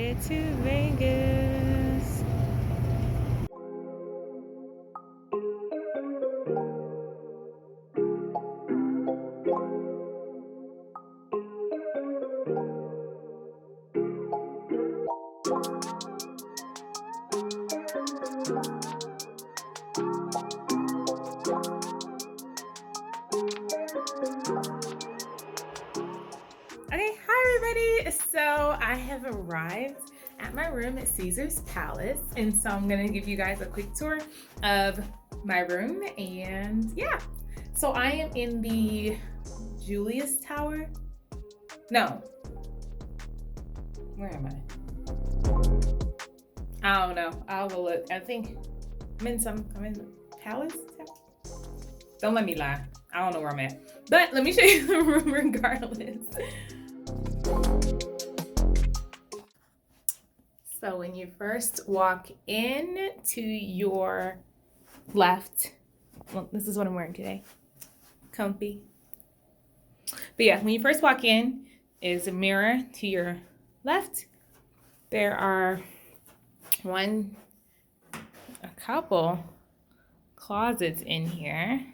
it to Vegas. Okay, hi everybody. So I have arrived at my room at Caesar's Palace, and so I'm gonna give you guys a quick tour of my room. And yeah, so I am in the Julius Tower. No, where am I don't know. I'll go look. I think I'm in the Palace Tower. Don't let me lie. I don't know where I'm at, but let me show you the room regardless. So when you first walk in to your left, well, this is what I'm wearing today, comfy. But yeah, when you first walk in is a mirror to your left. There are a couple closets in here.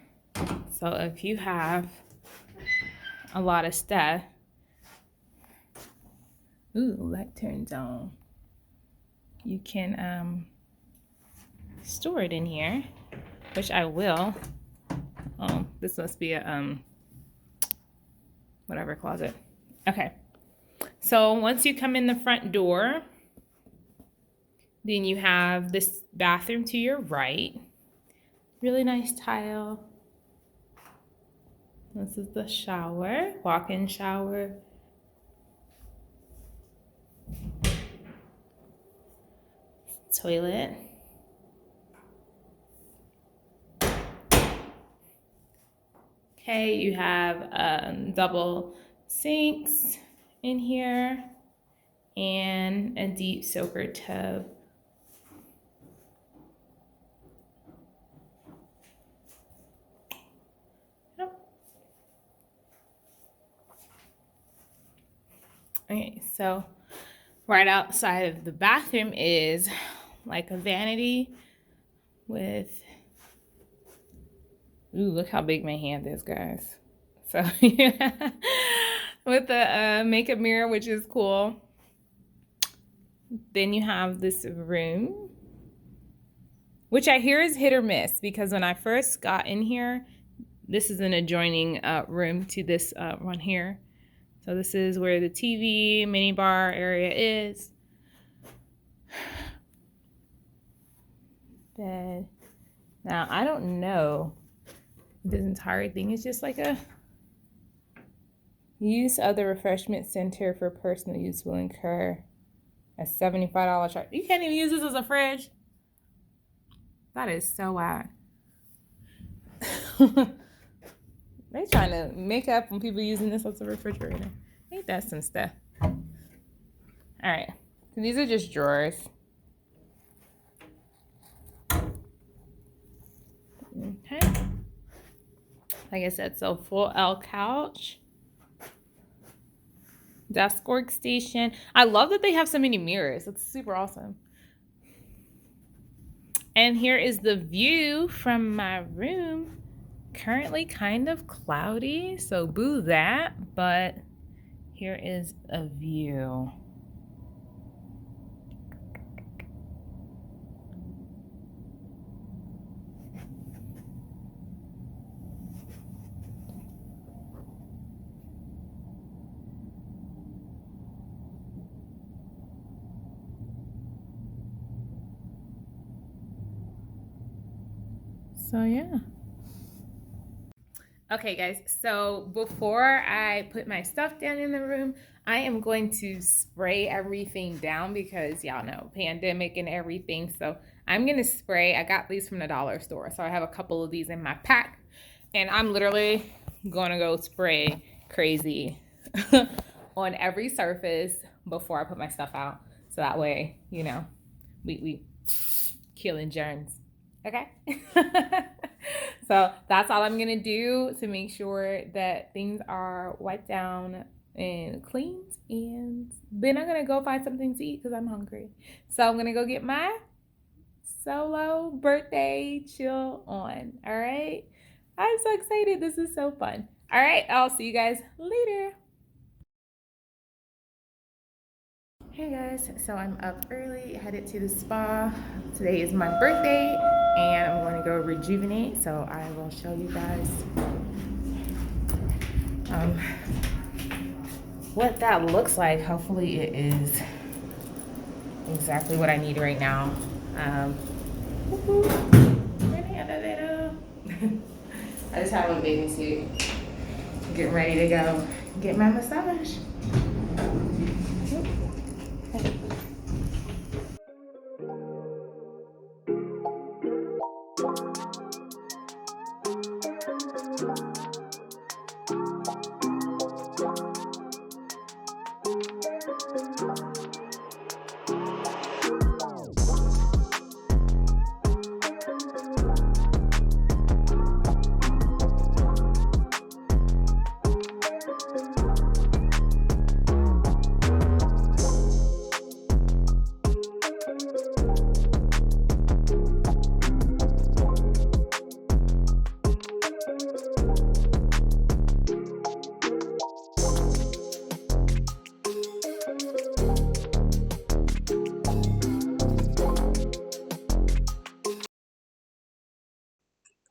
So if you have a lot of stuff, ooh, that turns on. You can store it in here, which I will. Oh, this must be a whatever closet. Okay. So once you come in the front door, then you have this bathroom to your right. Really nice tile. This is the shower, walk-in shower. Toilet. Okay, you have double sinks in here and a deep soaker tub. Okay, so right outside of the bathroom is like a vanity with, ooh, look how big my hand is, guys. So yeah, with the makeup mirror, which is cool. Then you have this room, which I hear is hit or miss, because when I first got in here, this is an adjoining room to this one here. So this is where the TV, mini bar area is. Bed. Now, I don't know if this entire thing is just like a use of the refreshment center for personal use will incur a $75 charge. You can't even use this as a fridge. That is so whack. They trying to make up when people using this as a refrigerator. Ain't that some stuff? All right, so these are just drawers. Okay. Like I said, so full L couch. Desk workstation. I love that they have so many mirrors. It's super awesome. And here is the view from my room. Currently kind of cloudy, so boo that, but here is a view. So yeah. Okay guys, so before I put my stuff down in the room, I am going to spray everything down because y'all know, pandemic and everything. So I'm gonna spray. I got these from the dollar store. So I have a couple of these in my pack, and I'm literally gonna go spray crazy on every surface before I put my stuff out. So that way, you know, we killing germs. Okay. So that's all I'm gonna do to make sure that things are wiped down and cleaned, and then I'm gonna go find something to eat because I'm hungry. So I'm gonna go get my solo birthday chill on. All right. I'm so excited. This is so fun. All right. I'll see you guys later. Hey guys, so I'm up early, headed to the spa. Today is my birthday and I'm going to go rejuvenate. So I will show you guys what that looks like. Hopefully it is exactly what I need right now. I just have a bathing suit. Getting ready to go get my massage.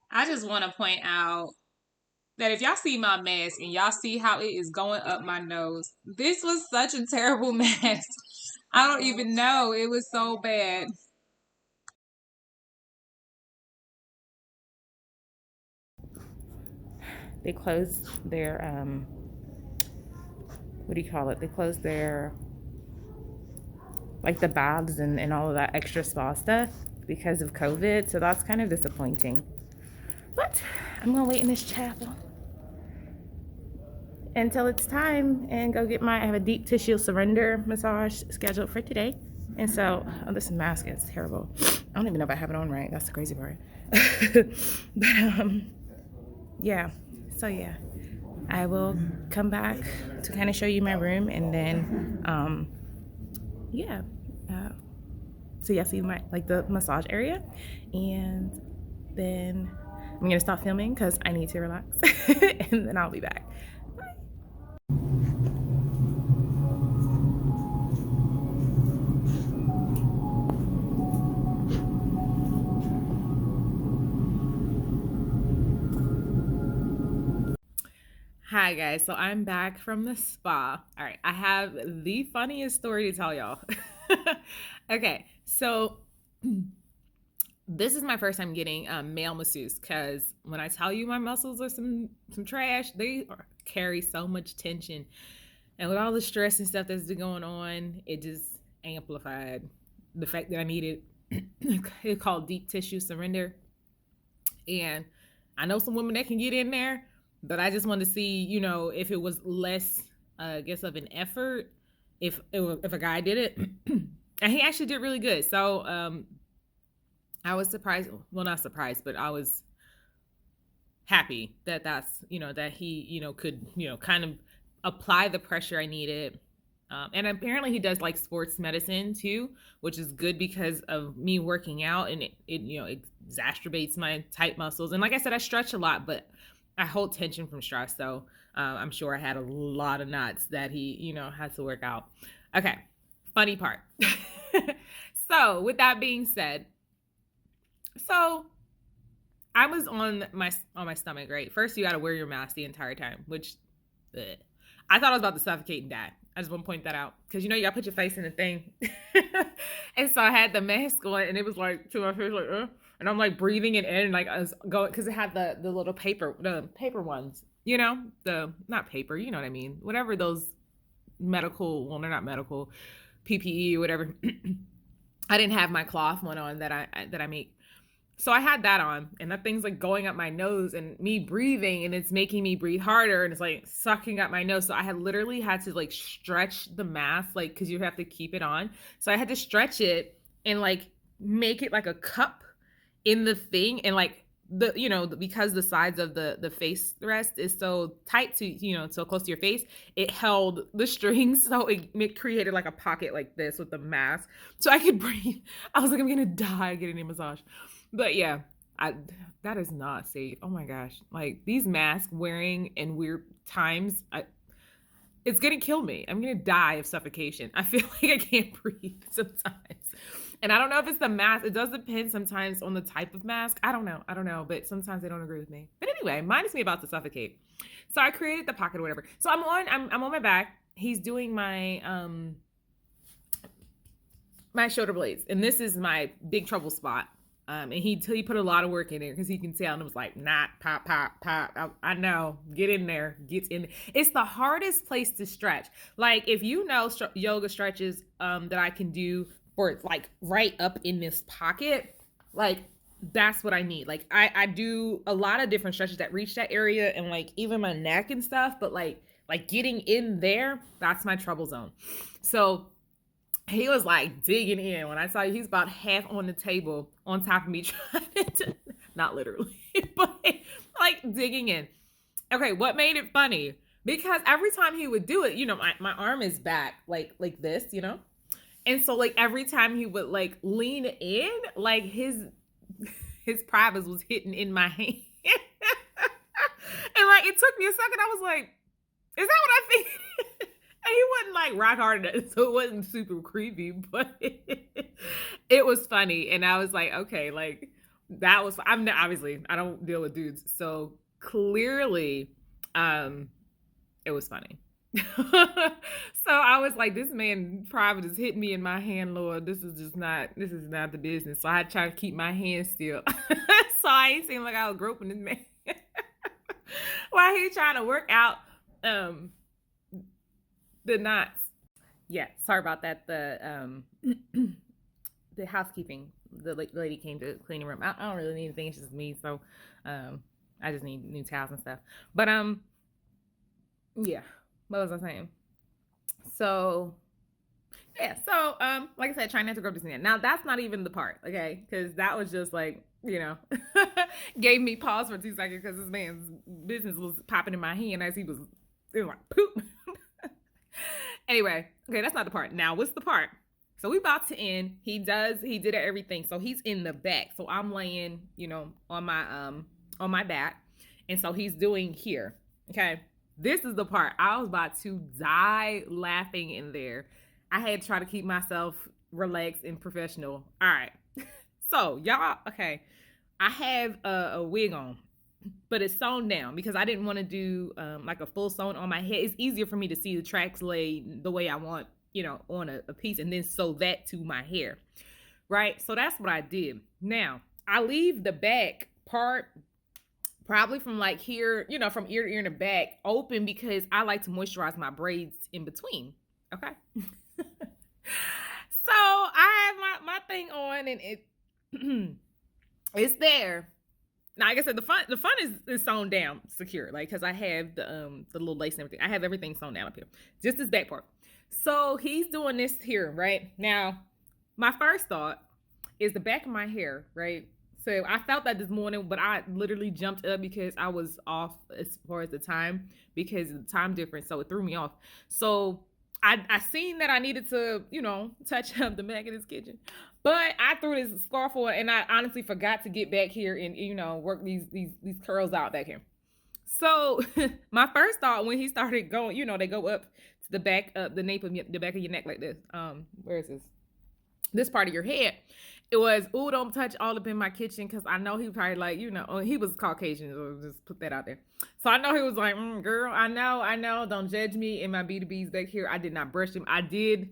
I just want to point out that if y'all see my mess and y'all see how it is going up my nose, this was such a terrible mess. I don't even know. It was so bad. They closed their what do you call it? They closed their like the baths and all of that extra spa stuff because of COVID. So that's kind of disappointing. But I'm gonna wait in this chapel until it's time and go get I have a deep tissue surrender massage scheduled for today. And so, oh, this mask is terrible. I don't even know if I have it on right. That's the crazy part. But yeah. So yeah, I will come back to kind of show you my room, and then yeah. So yeah, see my like the massage area, and then I'm gonna stop filming because I need to relax, and then I'll be back. Hi guys, so I'm back from the spa. All right, I have the funniest story to tell y'all. Okay, so this is my first time getting a male masseuse because when I tell you my muscles are some trash, carry so much tension, and with all the stress and stuff that's been going on, it just amplified the fact that I needed it's called deep tissue surrender. And I know some women that can get in there, but I just wanted to see, if it was less, I guess, of an effort if a guy did it. And he actually did really good. So I was surprised. Well, not surprised, but I was happy that's that he could kind of apply the pressure I needed. And apparently he does like sports medicine too, which is good because of me working out, and it exacerbates my tight muscles. And like I said, I stretch a lot, but I hold tension from stress. So I'm sure I had a lot of knots that he had to work out. Okay, funny part. So with that being said, so I was on my stomach, right? First, you got to wear your mask the entire time, which I thought I was about to suffocate and die. I just want to point that out because you got to put your face in the thing. And so I had the mask on, and it was like to my face, like, and I'm like breathing it in, like I was going because it had the little paper ones, the not paper, you know what I mean, whatever those medical, well, they're not medical, PPE or whatever. I didn't have my cloth one on that I make. So I had that on, and that thing's like going up my nose and me breathing, and it's making me breathe harder, and it's like sucking up my nose. So I had literally had to like stretch the mask, like, because you have to keep it on. So I had to stretch it and like make it like a cup in the thing and like because the sides of the face rest is so tight to, so close to your face, it held the strings, so it created like a pocket like this with the mask, so I could breathe. I was like, I'm gonna die getting a massage. But yeah, I that is not safe. Oh my gosh, like these masks wearing in weird times, it's gonna kill me. I'm gonna die of suffocation. I feel like I can't breathe sometimes. And I don't know if it's the mask. It does depend sometimes on the type of mask. I don't know. But sometimes they don't agree with me. But anyway, mine is me about to suffocate. So I created the pocket or whatever. So I'm on my back. He's doing my shoulder blades. And this is my big trouble spot. And he put a lot of work in there because he can tell, and it was like, not pop, pop, pop. I know, get in there. It's the hardest place to stretch. Like if you know yoga stretches that I can do for like right up in this pocket, like that's what I need. Like I do a lot of different stretches that reach that area and like even my neck and stuff, but like getting in there, that's my trouble zone. So he was like digging in. When I saw you, he's about half on the table on top of me trying to, not literally, but like digging in. Okay, what made it funny? Because every time he would do it, my arm is back like this, And so like every time he would like lean in, like his privates was hitting in my hand. And like it took me a second. I was like, is that what I think? And he wasn't like rock hard enough, so it wasn't super creepy, but it was funny. And I was like, okay, like that was, obviously I don't deal with dudes. So clearly, it was funny. So I was like, this man private is hitting me in my hand, Lord. This is not the business. So I had to try to keep my hand still. So I ain't seem like I was groping this man. While he trying to work out the knots. Yeah, sorry about that. The the housekeeping, the lady came to clean the room. I don't really need anything. It's just me, so I just need new towels and stuff. But yeah, what was I saying? So yeah, so like I said, trying not to grope this man. Now that's not even the part, okay? Because that was just like, gave me pause for 2 seconds because this man's business was popping in my hand as it was like poop. Anyway, okay, that's not the part. Now, what's the part? So we about to end. He did everything. So he's in the back. So I'm laying, on my back. And so he's doing here. Okay. This is the part. I was about to die laughing in there. I had to try to keep myself relaxed and professional. All right. So y'all, okay. I have a wig on, but it's sewn down because I didn't want to do like a full sewn on my head. It's easier for me to see the tracks laid the way I want, on a piece, and then sew that to my hair, right? So that's what I did. Now, I leave the back part probably from like here, from ear to ear in the back open because I like to moisturize my braids in between, okay? So I have my thing on and it it's there. Now, like I said, the fun is sewn down secure, like because I have the little lace and everything. I have everything sewn down up here, just this back part. So he's doing this here right now. My first thought is the back of my hair, right? So I felt that this morning, but I literally jumped up because I was off as far as the time because of the time difference, so it threw me off. So I seen that I needed to, touch up the back of this kitchen. But I threw this scarf on and I honestly forgot to get back here and, work these curls out back here. So my first thought when he started going, they go up to the back of the nape of the back of your neck like this. Where is this? This part of your head. It was, ooh, don't touch all up in my kitchen because I know he probably like, he was Caucasian, so just put that out there. So I know he was like, girl, I know, don't judge me in my B2Bs back here. I did not brush them. I did.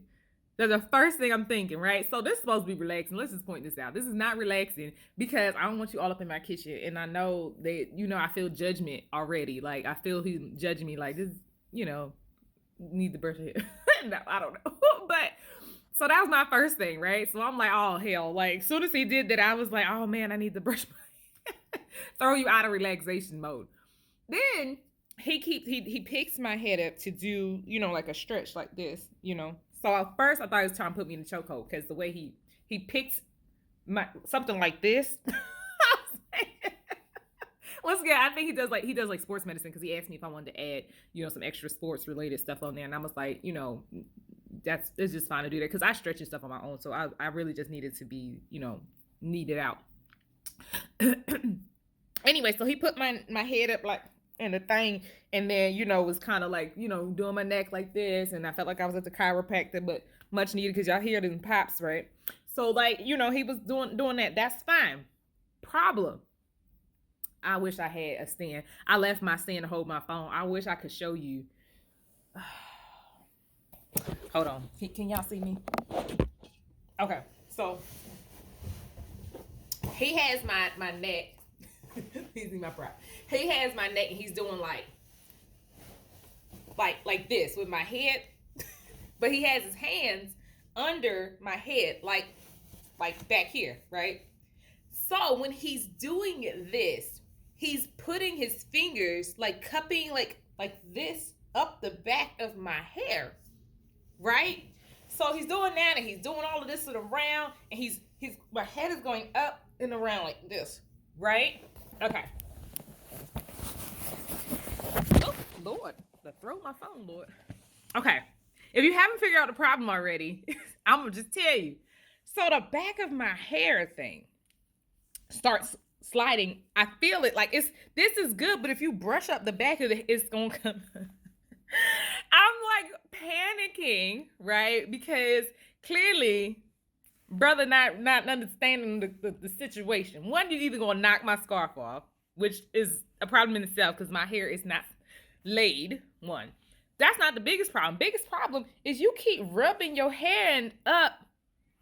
That's the first thing I'm thinking, right? So this is supposed to be relaxing. Let's just point this out. This is not relaxing because I don't want you all up in my kitchen. And I know that, I feel judgment already. Like, I feel he's judging me like this, need to brush your hair. No, I don't know. But, so that was my first thing, right? So I'm like, oh, hell. Like, as soon as he did that, I was like, oh, man, I need to brush my hair. Throw you out of relaxation mode. Then he picks my head up to do, like a stretch like this, So at first I thought he was trying to put me in the chokehold because the way he picked something like this. Once again, I think he does like sports medicine because he asked me if I wanted to add, some extra sports related stuff on there, and I was like, it's just fine to do that because I stretch and stuff on my own, so I really just needed to be, needed out. Anyway, so he put my head up like in the thing, and then was kind of like doing my neck like this, and I felt like I was at the chiropractor, but much needed because y'all hear them pops, right? So like he was doing that. That's fine. Problem. I wish I had a stand. I left my stand to hold my phone. I wish I could show you. Hold on. Can y'all see me? Okay. So he has my neck. He's in my prop. He has my neck and he's doing like this with my head. But he has his hands under my head, like back here, right? So when he's doing this, he's putting his fingers like cupping like this up the back of my hair, right? So he's doing that and he's doing all of this around, and my head is going up and around like this, right? Okay. Oh Lord, throw my phone, Lord. Okay. If you haven't figured out the problem already, I'm gonna just tell you. So the back of my hair thing starts sliding. I feel it like this is good, but if you brush up the back of it, it's gonna come. I'm like panicking, right? Because clearly, brother not understanding the situation. One, you're either gonna knock my scarf off, which is a problem in itself because my hair is not laid. One. That's not the biggest problem. Biggest problem is you keep rubbing your hand up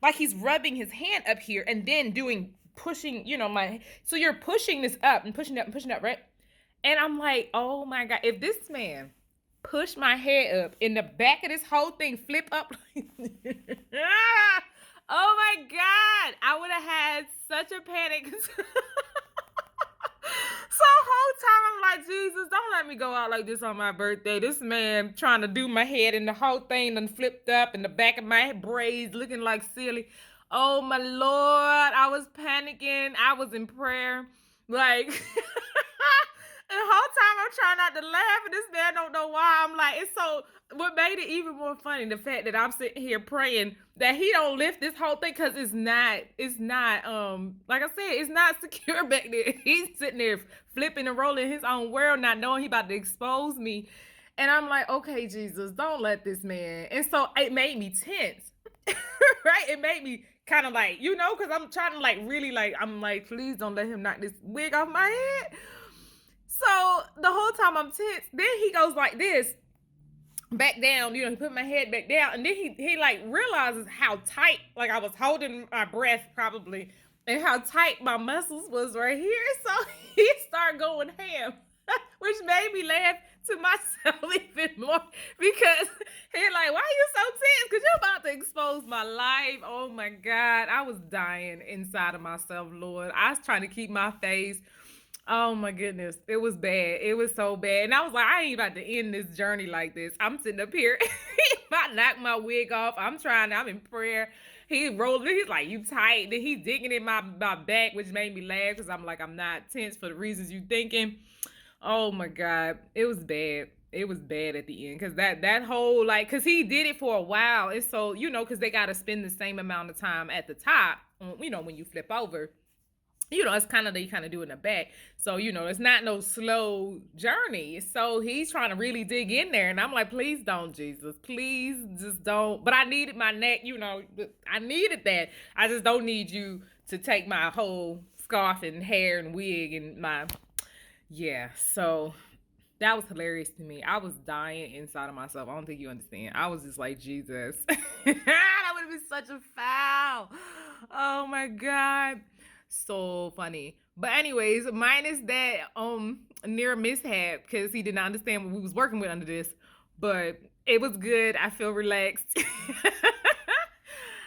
like he's rubbing his hand up here and then pushing, so you're pushing this up and pushing up, right? And I'm like, oh my God, if this man pushed my hair up in the back of this whole thing, flip up. Oh my God, I would have had such a panic. So whole time I'm like, Jesus, don't let me go out like this on my birthday. This man trying to do my head and the whole thing done flipped up in the back of my braids looking like silly. Oh my Lord, I was panicking. I was in prayer. Like, and the whole time I'm trying not to laugh, and this man don't know why. I'm like, what made it even more funny, the fact that I'm sitting here praying that he don't lift this whole thing, because it's not, like I said, it's not secure back there. He's sitting there flipping and rolling his own world, not knowing he about to expose me. And I'm like, okay, Jesus, don't let this man. And so it made me tense, right? It made me kind of like, because I'm trying to like really like, I'm like, please don't let him knock this wig off my head. So the whole time I'm tense, then he goes like this, back down, he put my head back down, and then he like realizes how tight, like I was holding my breath probably, and how tight my muscles was right here. So he started going ham, which made me laugh to myself even more, because he's like, why are you so tense? Because you're about to expose my life. Oh my God, I was dying inside of myself, Lord. I was trying to keep my face. Oh my goodness. It was bad. It was so bad. And I was like, I ain't about to end this journey like this. I'm sitting up here. He about knock my wig off. I'm in prayer. He rolled it. He's like, you tight. Then he's digging in my back, which made me laugh because I'm like, I'm not tense for the reasons you thinking. Oh my God. It was bad. It was bad at the end. Because that whole, like, because he did it for a while. And so, because they got to spend the same amount of time at the top, when you flip over. It's kind of, they kind of do it in the back. So, it's not no slow journey. So he's trying to really dig in there. And I'm like, please don't, Jesus. Please just don't. But I needed my neck, I needed that. I just don't need you to take my whole scarf and hair and wig and so that was hilarious to me. I was dying inside of myself. I don't think you understand. I was just like, Jesus. That would have been such a foul. Oh my God. So funny. But anyways, minus that near mishap, because he did not understand what we was working with under this, but it was good. I feel relaxed.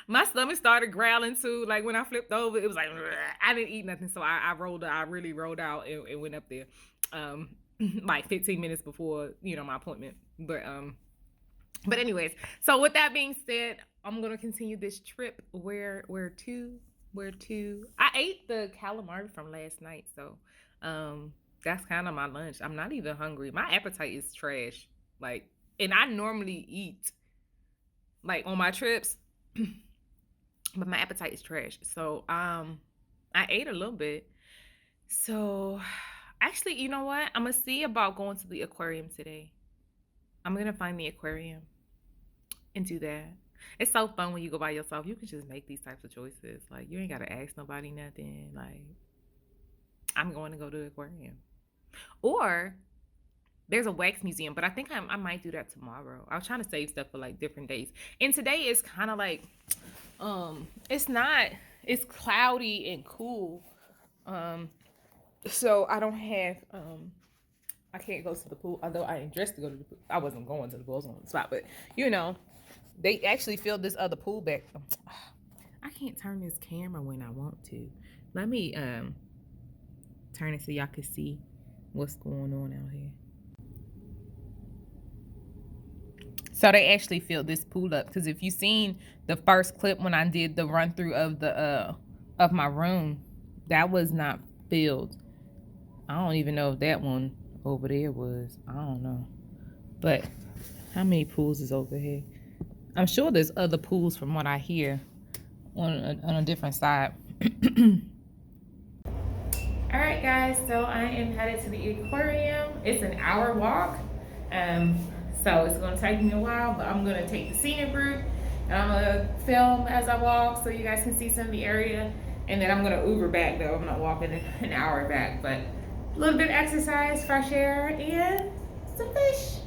My stomach started growling too. Like when I flipped over, it was like, I didn't eat nothing, so I really rolled out and went up there like 15 minutes before my appointment. But anyways, so with that being said, I'm gonna continue this trip. Where to? I ate the calamari from last night, so That's kind of my lunch. I'm not even hungry. My appetite is trash. Like, and I normally eat like on my trips, but my appetite is trash. So, I ate a little bit. So, actually, you know what? I'm gonna see about going to the aquarium today. I'm gonna find the aquarium and do that. It's so fun when you go by yourself. You can just make these types of choices. Like, you ain't gotta ask nobody nothing. Like, I'm going to go to the aquarium. Or there's a wax museum, but I think I might do that tomorrow. I was trying to save stuff for like different days. And today is kind of like, it's not, it's cloudy and cool. So I don't have, I can't go to the pool, although I am dressed to go to the pool. I wasn't going to the pool, I was on the spot, but you know, they actually filled this other pool back. I can't turn this camera when I want to. Let me turn it so y'all can see what's going on out here. So they actually filled this pool up, because if you seen the first clip when I did the run through of the of my room, that was not filled. I don't even know if that one over there was. I don't know. But how many pools is over here? I'm sure there's other pools from what I hear on a different side. All right, guys, so I am headed to the aquarium. It's an hour walk. So it's gonna take me a while, but I'm gonna take the scenic route and I'm gonna film as I walk so you guys can see some of the area. And then I'm gonna Uber back though. I'm not walking an hour back, but a little bit of exercise, fresh air, and some fish.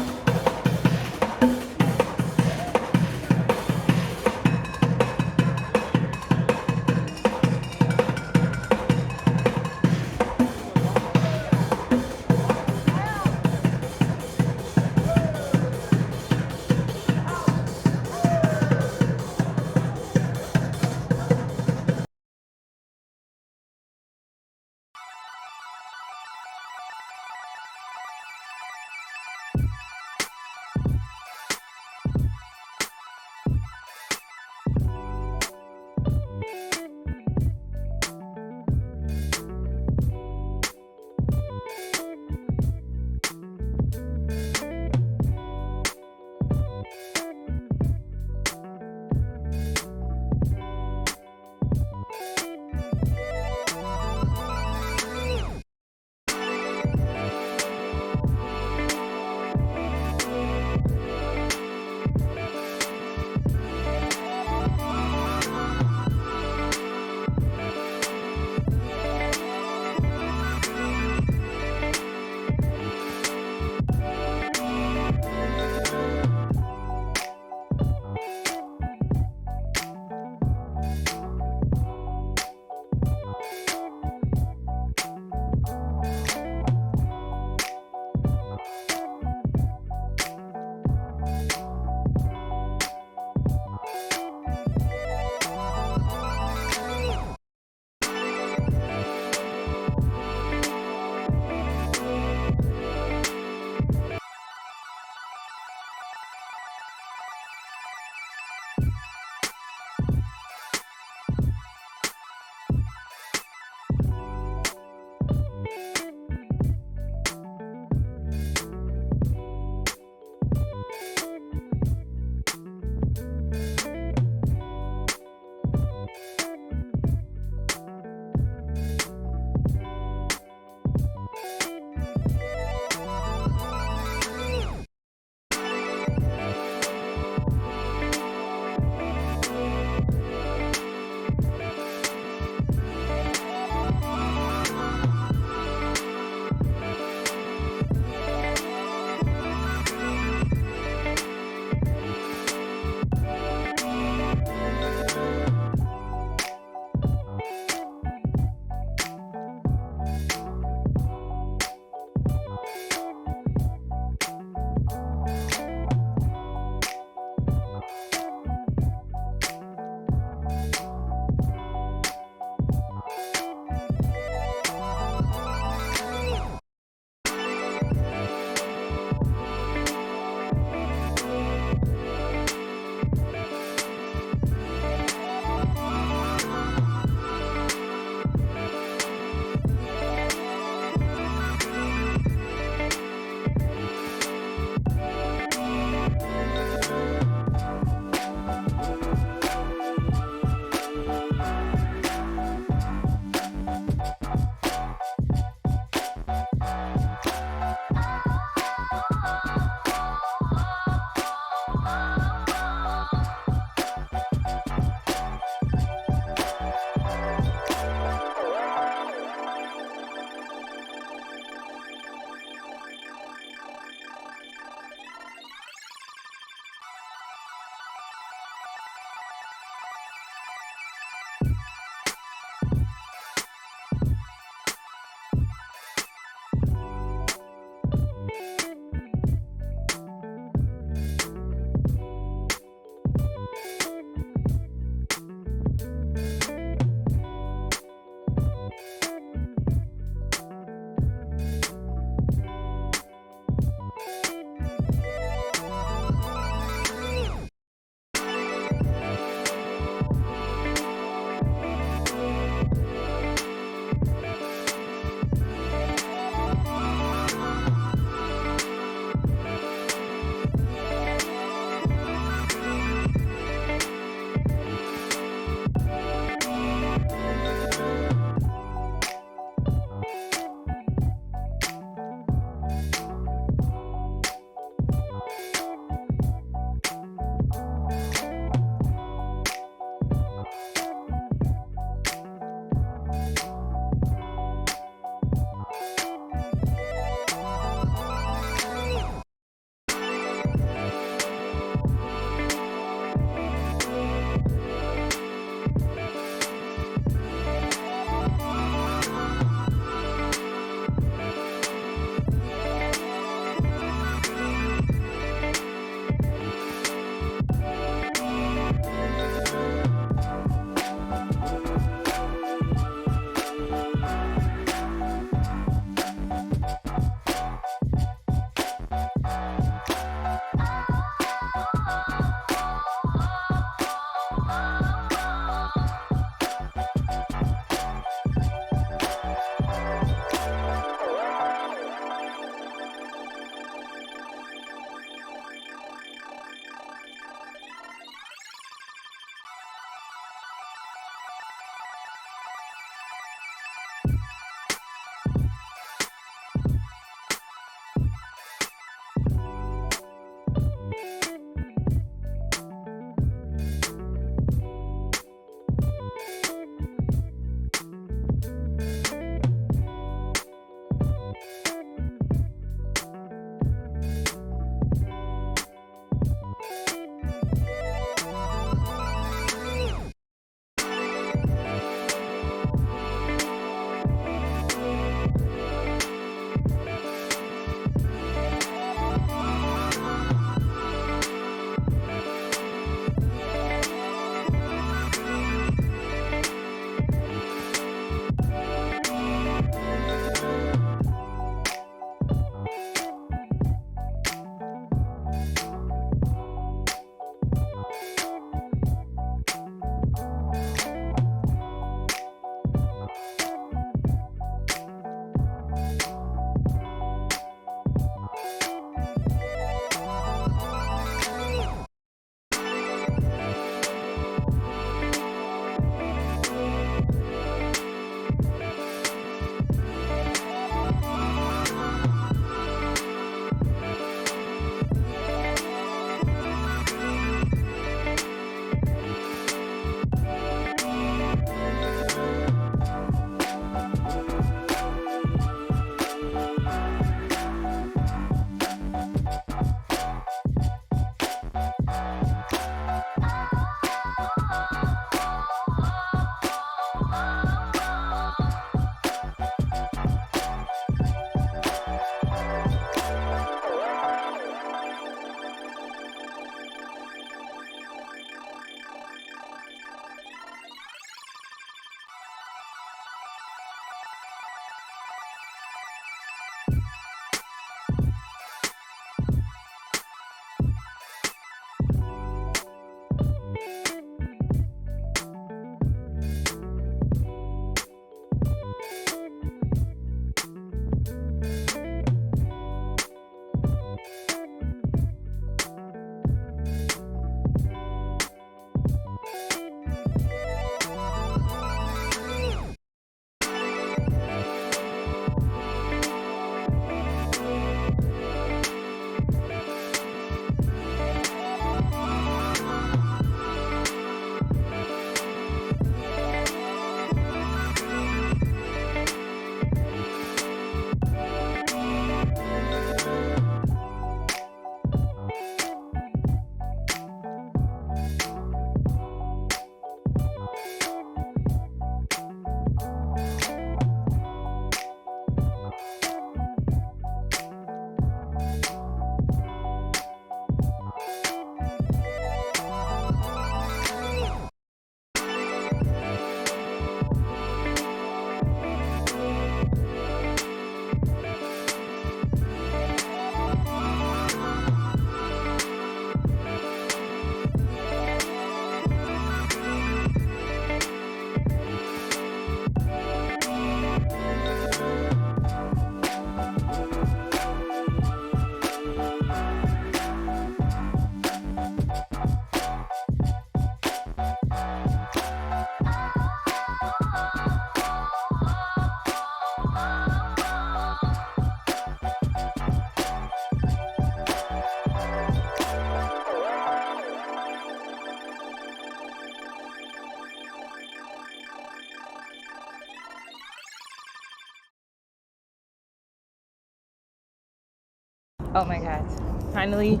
Oh my God, finally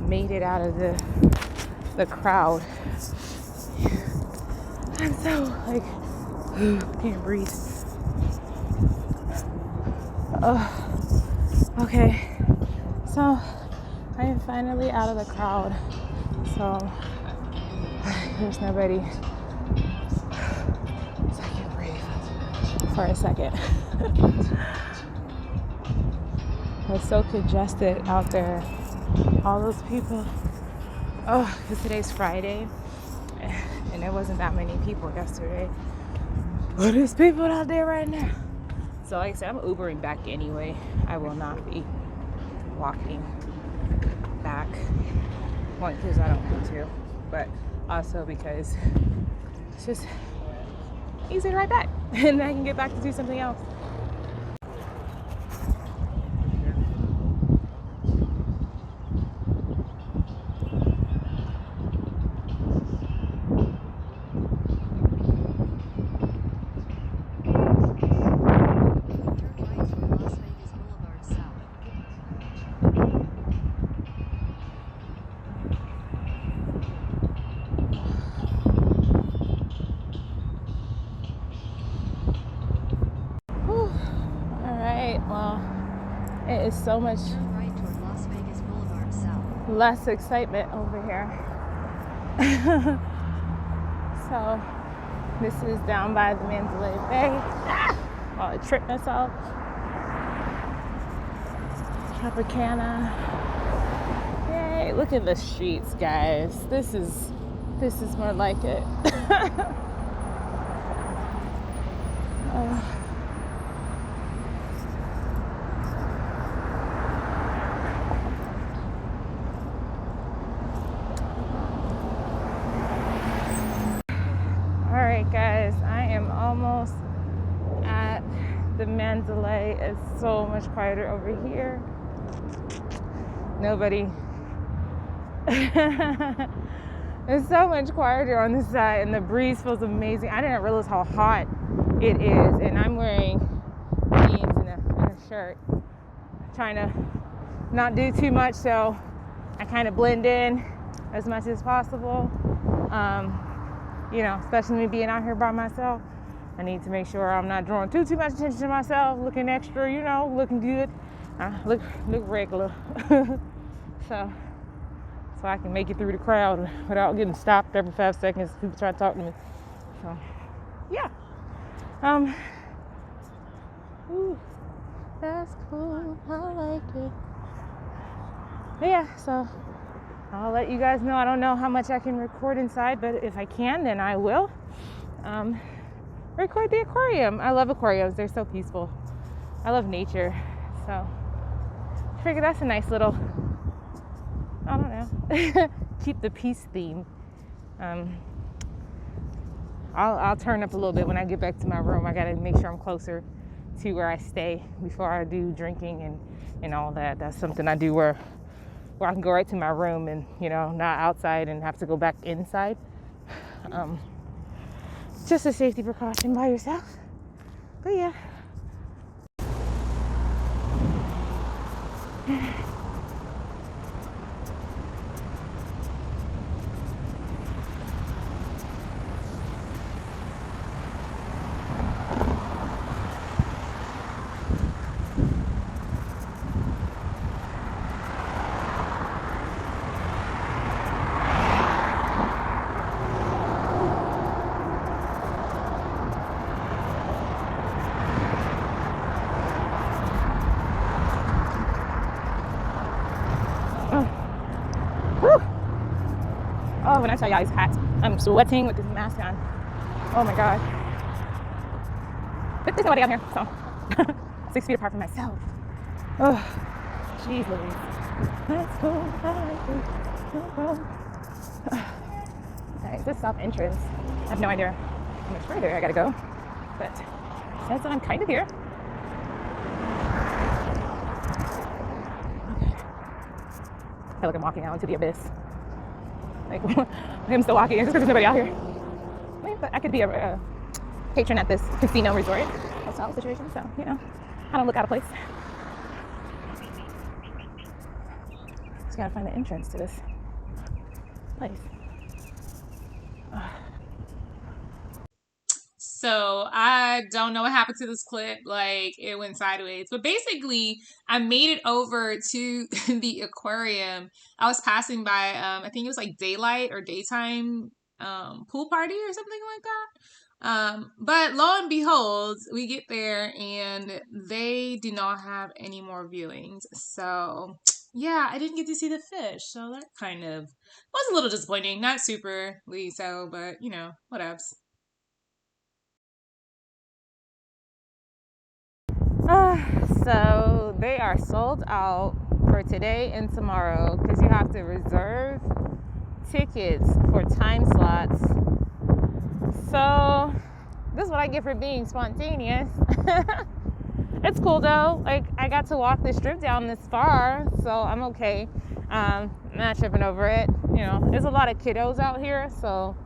made it out of the crowd. I'm so like, can't breathe. Okay, so I am finally out of the crowd. So there's nobody. So I can breathe for a second. It's so congested out there. All those people. Oh, because today's Friday, and there wasn't that many people yesterday. But there's people out there right now. So like I said, I'm Ubering back anyway. I will not be walking back. One, because I don't want to, but also because it's just easy to ride back, and then I can get back to do something else. Well, it is so much Turn right toward Las Vegas Boulevard South. less excitement over here. So this is down by the Mandalay Bay. Oh, I tripped myself. Tropicana. Yay, look at the streets, guys. This is more like it. All right, guys, I am almost at the Mandalay. It's so much quieter over here. Nobody. It's so much quieter on this side, and the breeze feels amazing. I didn't realize how hot it is, and I'm wearing jeans and a shirt, trying to not do too much so I kind of blend in as much as possible. You know, especially me being out here by myself, I need to make sure I'm not drawing too much attention to myself, looking extra, you know, looking good, look regular. so I can make it through the crowd without getting stopped every 5 seconds. People try to talk to me. So yeah. Ooh, that's cool. I like it. But yeah, so I'll let you guys know. I don't know how much I can record inside, but if I can, then I will. Record the aquarium. I love aquariums. They're so peaceful. I love nature. So I figure that's a nice little, I don't know, keep the peace theme. I'll turn up a little bit when I get back to my room. I gotta make sure I'm closer to where I stay before I do drinking and all that. That's something I do where I can go right to my room and, you know, not outside and have to go back inside. Just a safety precaution by yourself. But yeah. Oh, when I tell y'all it's hot, I'm sweating with this mask on. Oh my God. But there's nobody out here, so 6 feet apart from myself. Oh, jeez Louise. Let's go. Alright, this south entrance. I have no idea how much further I gotta go, but it says that I'm kind of here. Okay. I feel like I'm walking out into the abyss. Like, I'm still walking just because there's nobody out here. But I could be a patron at this casino resort hotel situation, so, you know, I don't look out of place. Just gotta find the entrance to this place. So I don't know what happened to this clip. Like, it went sideways. But basically, I made it over to the aquarium. I was passing by, I think it was like daylight or daytime pool party or something like that. But lo and behold, we get there and they do not have any more viewings. So yeah, I didn't get to see the fish. So that kind of was a little disappointing. Not superly so, but you know, whatevs. So they are sold out for today and tomorrow because you have to reserve tickets for time slots. So this is what I get for being spontaneous. It's cool though. Like, I got to walk this strip down this far, so I'm okay. I'm not tripping over it. You know, there's a lot of kiddos out here, so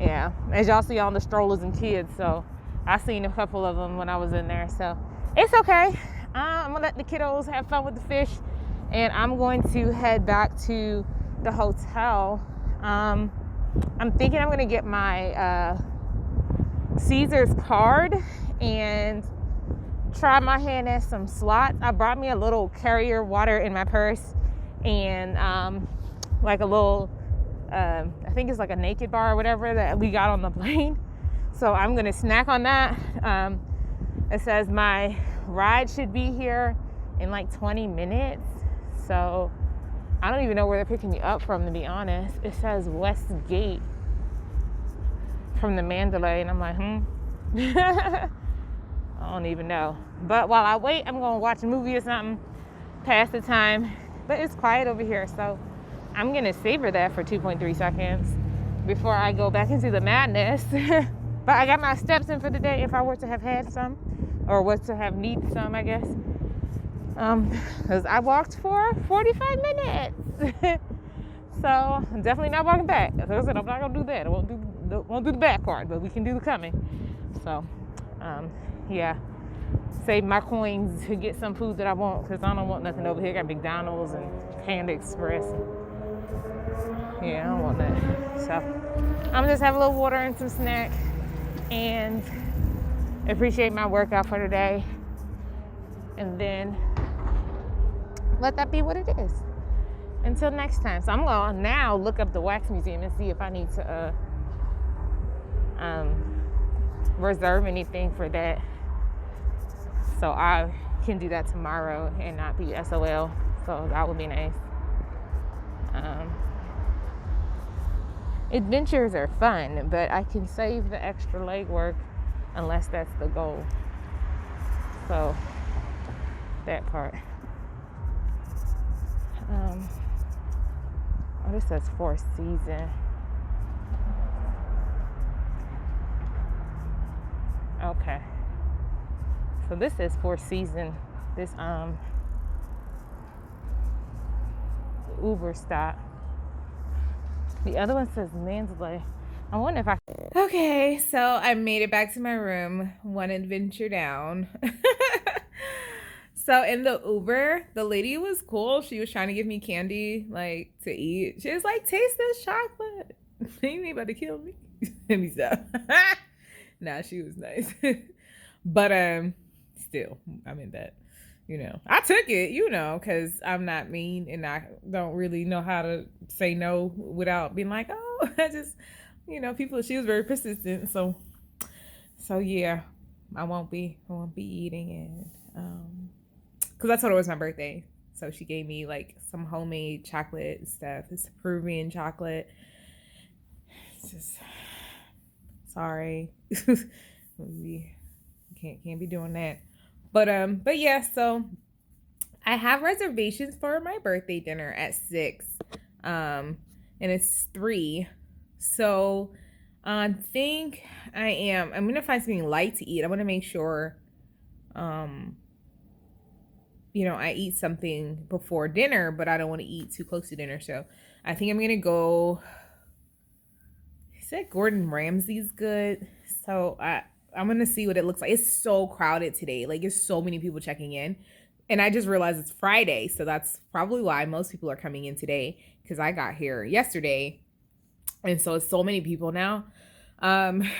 yeah. As y'all see on the strollers and kids, so I seen a couple of them when I was in there, so it's okay. I'm gonna let the kiddos have fun with the fish, and I'm going to head back to the hotel. I'm thinking I'm gonna get my Caesars card and try my hand at some slots. I brought me a little carrier water in my purse and like a little, I think it's like a Naked bar or whatever that we got on the plane. So I'm gonna snack on that. It says my ride should be here in like 20 minutes. So I don't even know where they're picking me up from, to be honest. It says Westgate from the Mandalay, and I'm like, I don't even know. But while I wait, I'm gonna watch a movie or something, pass the time. But it's quiet over here, so I'm gonna savor that for 2.3 seconds before I go back into the madness. But I got my steps in for the day if I were to have had some, or was to have needed some, I guess. Because I walked for 45 minutes. So I'm definitely not walking back. As I said, I'm not gonna do that. I won't do the back part, but we can do the coming. So, yeah. Save my coins to get some food that I want, because I don't want nothing over here. I got McDonald's and Panda Express. Yeah, I don't want that. So I'm gonna just have a little water and some snack and appreciate my workout for today, and then let that be what it is until next time. So I'm gonna now look up the wax museum and see if I need to reserve anything for that, so I can do that tomorrow and not be SOL. So that would be nice. Adventures are fun, but I can save the extra legwork unless that's the goal. So that part. Oh, this says Four Seasons. Okay. So this is Four Seasons. This Uber stop. The other one says Mandalay. I wonder if I... Okay, so I made it back to my room. One adventure down. So in the Uber, the lady was cool. She was trying to give me candy, like, to eat. She was like, taste this chocolate. You ain't about to kill me. Let me stop. Nah, she was nice. But still, I mean that, I took it, because I'm not mean and I don't really know how to say no without being like, oh, I just, people. She was very persistent, so yeah, I won't be eating it, because I told her it was my birthday, so she gave me like some homemade chocolate stuff. It's Peruvian chocolate. It's just, sorry. We can't be doing that. But yeah, so I have reservations for my birthday dinner at 6. And it's 3. So I think I'm gonna find something light to eat. I want to make sure I eat something before dinner, but I don't want to eat too close to dinner. So I think I'm gonna go. He said Gordon Ramsay's good. So I'm gonna see what it looks like. It's so crowded today. Like, it's so many people checking in. And I just realized it's Friday. So that's probably why most people are coming in today, because I got here yesterday. And so it's so many people now. And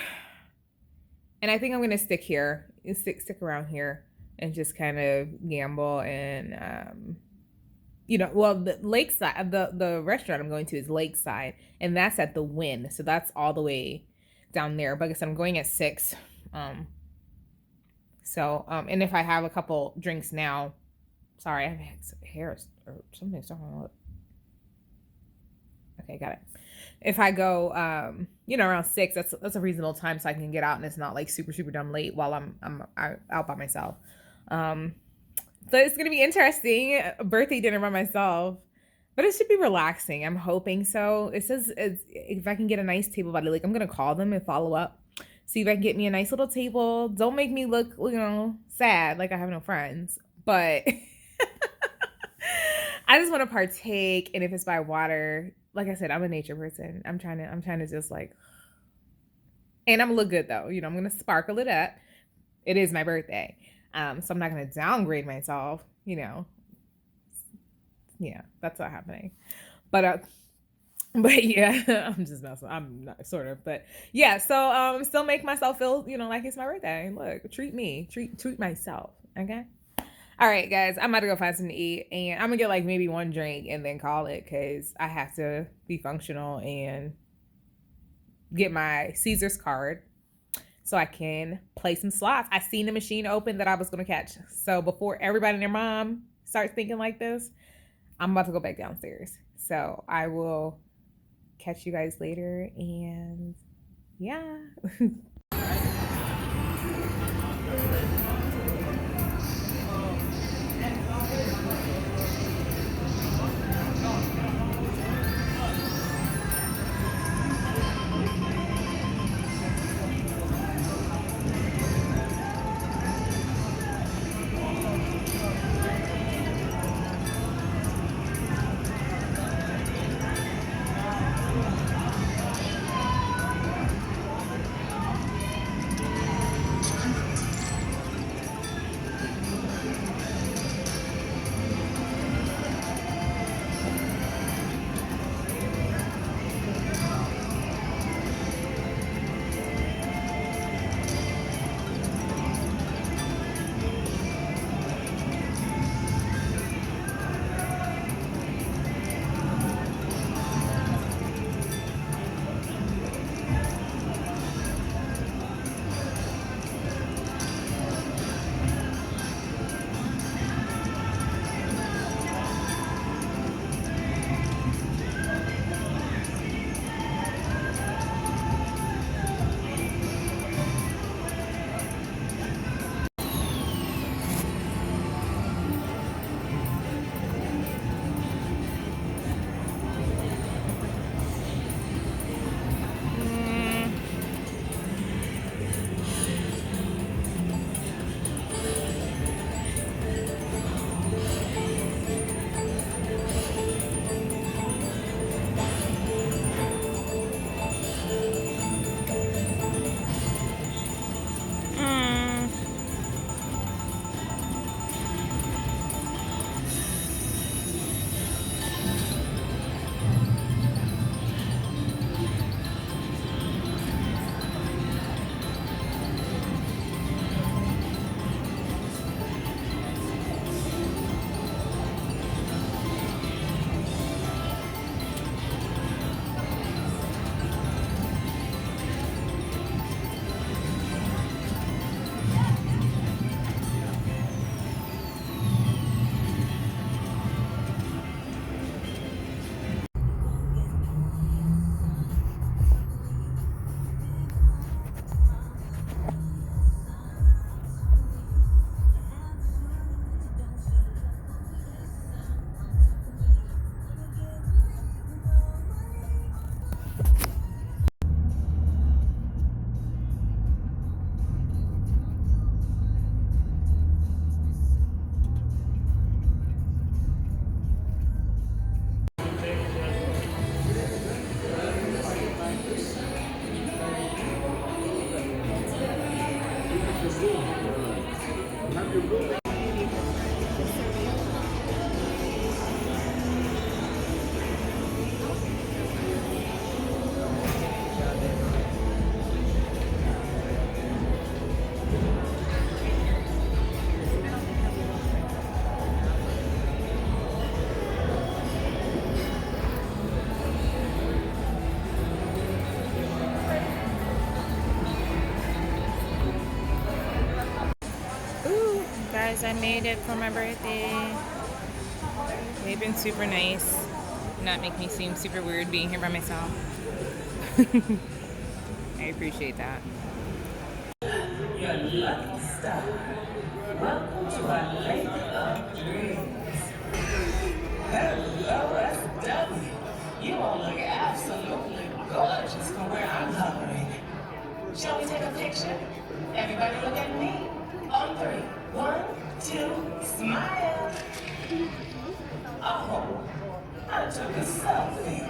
I think I'm gonna stick here. Stick around here and just kind of gamble and the Lakeside, the restaurant I'm going to is Lakeside, and that's at the Wynn. So that's all the way down there. But like I said, I'm going at 6. And if I have a couple drinks now, sorry, I have hair or something's wrong. Okay, got it. If I go, around 6, that's a reasonable time, so I can get out and it's not like super, super dumb late while I'm out by myself. So it's gonna be interesting, a birthday dinner by myself, but it should be relaxing. I'm hoping so. It says if I can get a nice table by the lake, I'm gonna call them and follow up, see if I can get me a nice little table. Don't make me look, sad like I have no friends, but I just want to partake. And if it's by water, like I said, I'm a nature person. I'm trying to just like, and I'm gonna look good though. I'm gonna sparkle it up. It is my birthday. So I'm not gonna downgrade myself, Yeah, that's not happening. But yeah, I'm just messing. I'm not, sort of, but yeah. So still make myself feel, like it's my birthday. Look, treat me, treat myself. Okay. All right, guys, I'm about to go find something to eat, and I'm gonna get like maybe one drink and then call it because I have to be functional and get my Caesar's card so I can play some slots. I seen the machine open that I was gonna catch. So before everybody and their mom starts thinking like this, I'm about to go back downstairs. So I will catch you guys later, and yeah. Guys, I made it for my birthday. They've been super nice. Not make me seem super weird being here by myself. I appreciate that. Your lucky star. Welcome to our lake of dreams. Hello, SW. You all look absolutely gorgeous from where I'm hovering. Shall we take a picture? Everybody look at me. On three. 1, 2, smile. Oh, I took a selfie.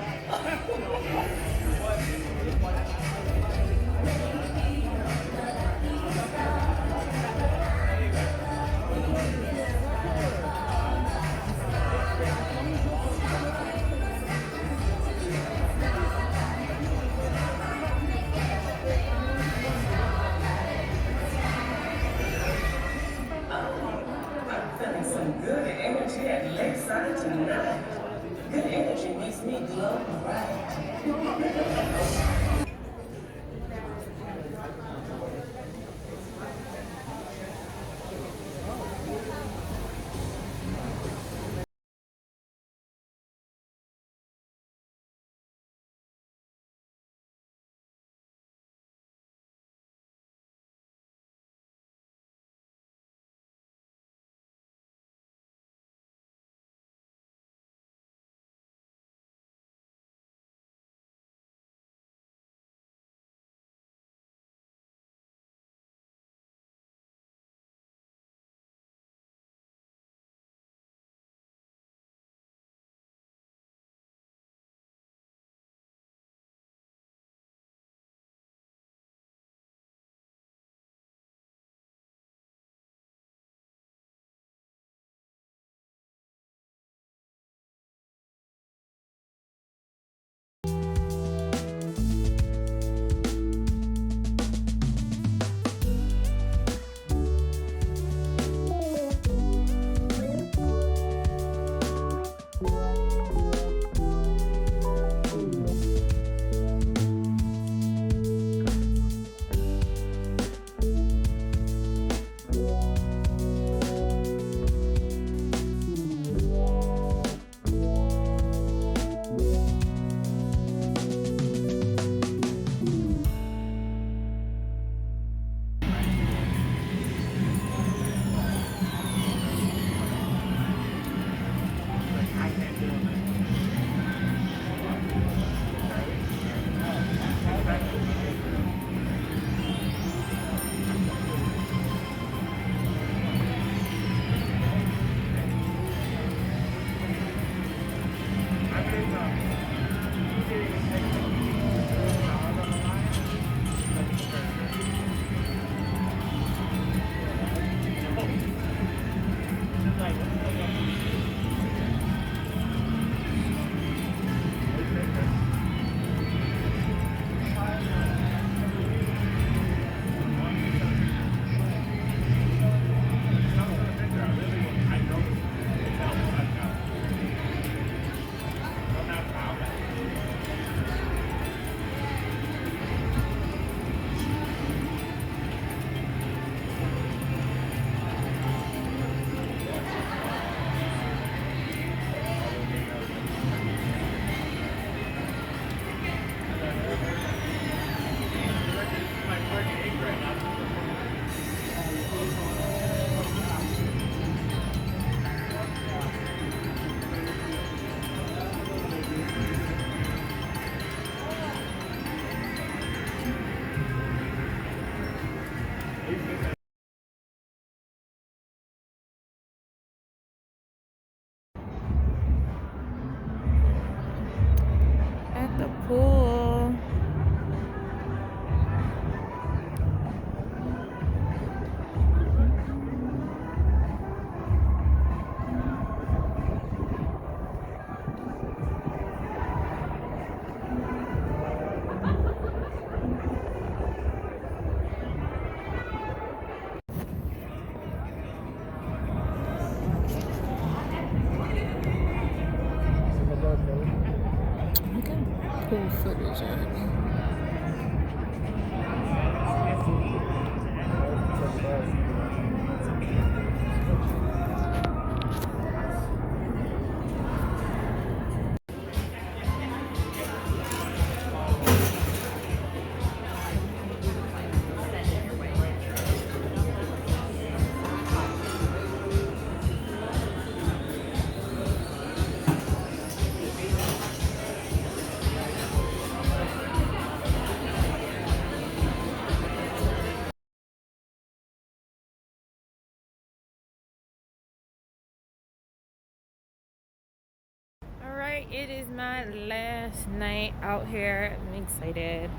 Alright, it is my last night out here. I'm excited.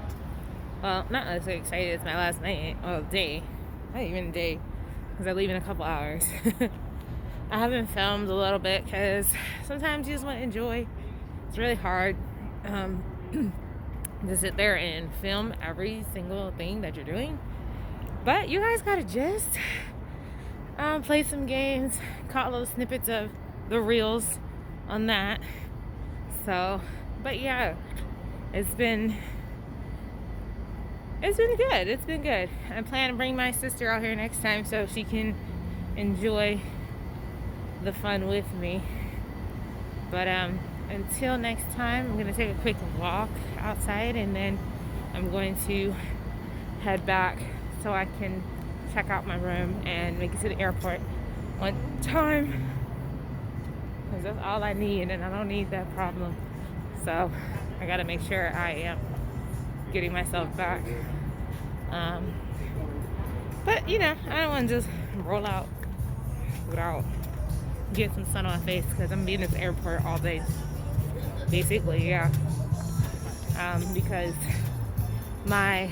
Well, not as excited. It's my last night. Well, day. Not even day. Because I leave in a couple hours. I haven't filmed a little bit because sometimes you just want to enjoy. It's really hard to sit there and film every single thing that you're doing. But you guys gotta just play some games, caught little snippets of the reels on that. So, but yeah, it's been good. It's been good. I plan to bring my sister out here next time so she can enjoy the fun with me. But until next time, I'm gonna take a quick walk outside and then I'm going to head back so I can check out my room and make it to the airport on time. Because that's all I need, and I don't need that problem. So I gotta make sure I am getting myself back. But you know, I don't want to just roll out without getting some sun on my face because I'm being at the airport all day. Basically, yeah. Because my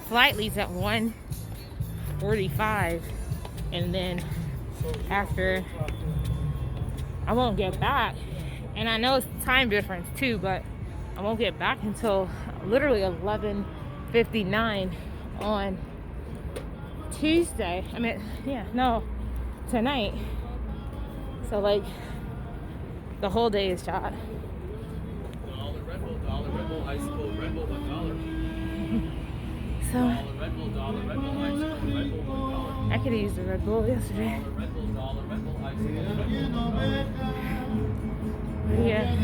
flight leaves at 1:45, and then after I won't get back, and I know it's time difference too, but I won't get back until literally 11:59 on Tuesday. Tonight. So like the whole day is shot. Dollar Red Bull, ice cold Red Bull, $1. So Dollar Red Bull, ice cold Red Bull, $1. I could have used the Red Bull yesterday. Dollar Red Bull, ice cold Red Bull, $1. But yeah.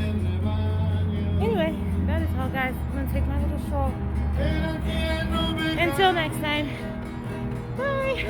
Anyway, that is all, guys. I'm gonna take my little stroll. Until next time. Bye.